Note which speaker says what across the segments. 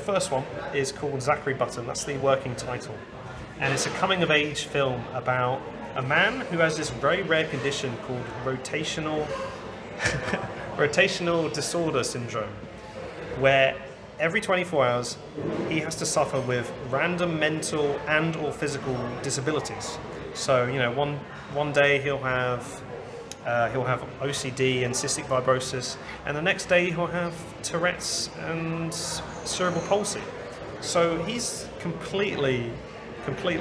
Speaker 1: first one is called Zachary Button. That's the working title. And it's a coming-of-age film about a man who has this very rare condition called rotational disorder syndrome, where every 24 hours he has to suffer with random mental and or physical disabilities. So, one day he'll have OCD and cystic fibrosis, and the next day he'll have Tourette's and cerebral palsy. So he's completely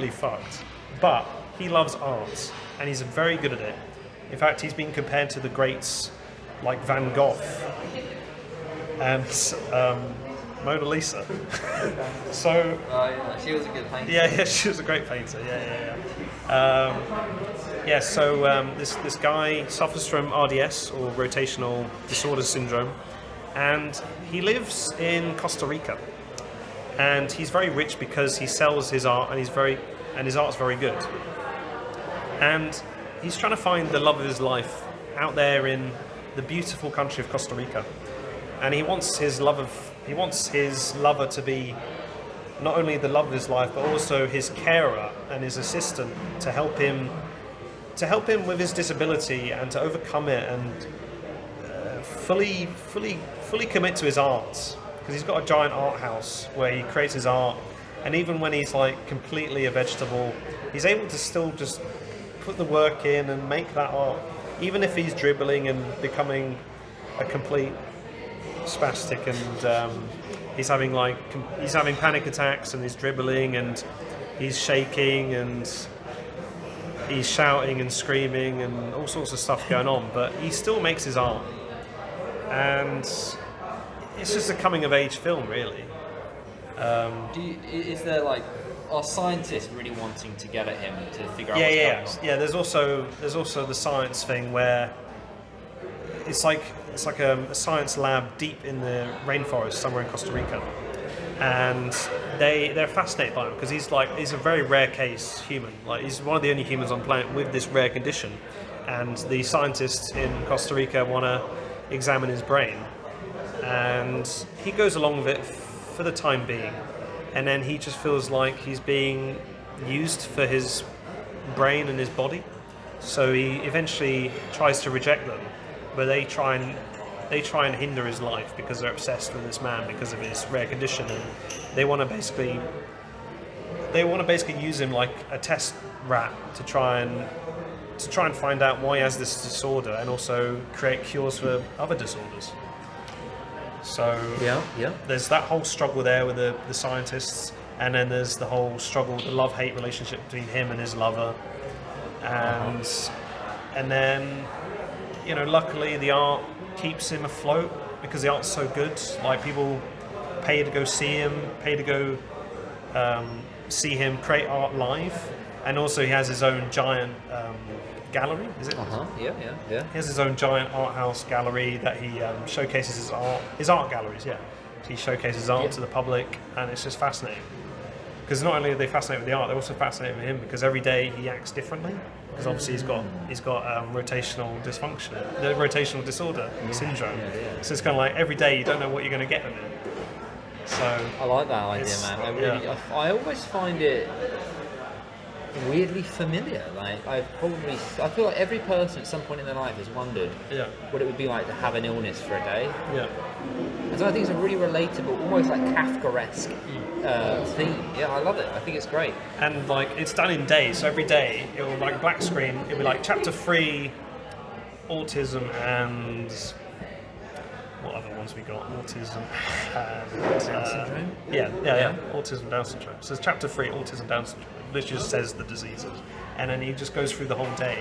Speaker 1: fucked. But he loves art, and he's very good at it. In fact, he's been compared to the greats like Van Gogh and Mona Lisa. So.
Speaker 2: Yeah, she was a good painter.
Speaker 1: Yeah, she was a great painter. So this guy suffers from RDS, or rotational disorder syndrome, and he lives in Costa Rica. And he's very rich because he sells his art, and his art's very good. And he's trying to find the love of his life out there in the beautiful country of Costa Rica. And he wants his lover to be not only the love of his life, but also his carer and his assistant to help him with his disability and to overcome it and fully commit to his art. Because he's got a giant art house where he creates his art, and even when he's like completely a vegetable, he's able to still just put the work in and make that art, even if he's dribbling and becoming a complete spastic, and he's having panic attacks, and he's dribbling and he's shaking and he's shouting and screaming and all sorts of stuff going on, but he still makes his art. And it's just a coming of age film, really.
Speaker 2: Are scientists really wanting to get at him to figure out what's going on?
Speaker 1: Yeah. There's also the science thing where it's like a science lab deep in the rainforest somewhere in Costa Rica, and they're fascinated by him because he's a very rare case human. Like, he's one of the only humans on the planet with this rare condition, and the scientists in Costa Rica want to examine his brain, and he goes along with it for the time being. And then he just feels like he's being used for his brain and his body. So he eventually tries to reject them, but they try and hinder his life because they're obsessed with this man because of his rare condition, and they want to basically use him like a test rat to try and find out why he has this disorder, and also create cures for other disorders. So there's that whole struggle there with the scientists, and then there's the whole struggle, the love-hate relationship between him and his lover, and then luckily the art keeps him afloat because the art's so good. Like, people pay to go see him, pay to go see him create art live, and also he has his own giant gallery, is it?
Speaker 2: Yeah.
Speaker 1: He has his own giant art house gallery that he showcases his art galleries, So he showcases art to the public, and it's just fascinating. Because not only are they fascinated with the art, they're also fascinated with him because every day he acts differently. Because obviously he's got rotational dysfunction, the rotational disorder syndrome. So it's kind of like every day you don't know what you're going to get with it. So
Speaker 2: I like that idea, man. I always find it weirdly familiar. Like, I feel like every person at some point in their life has wondered what it would be like to have an illness for a day. And so I think it's a really relatable, almost like Kafkaesque theme. Yeah, I love it. I think it's great.
Speaker 1: And like, it's done in days. So every day it will, like, black screen. It'll be like chapter 3, autism, and what other ones we got? Autism and
Speaker 2: Down syndrome.
Speaker 1: Yeah. Autism, Down syndrome. So it's chapter 3, autism, Down syndrome. Which just says the diseases, and then he just goes through the whole day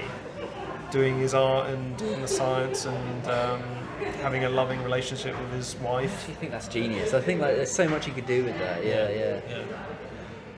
Speaker 1: doing his art and doing the science and having a loving relationship with his wife.
Speaker 2: I think that's genius. I think there's so much you could do with that. Yeah.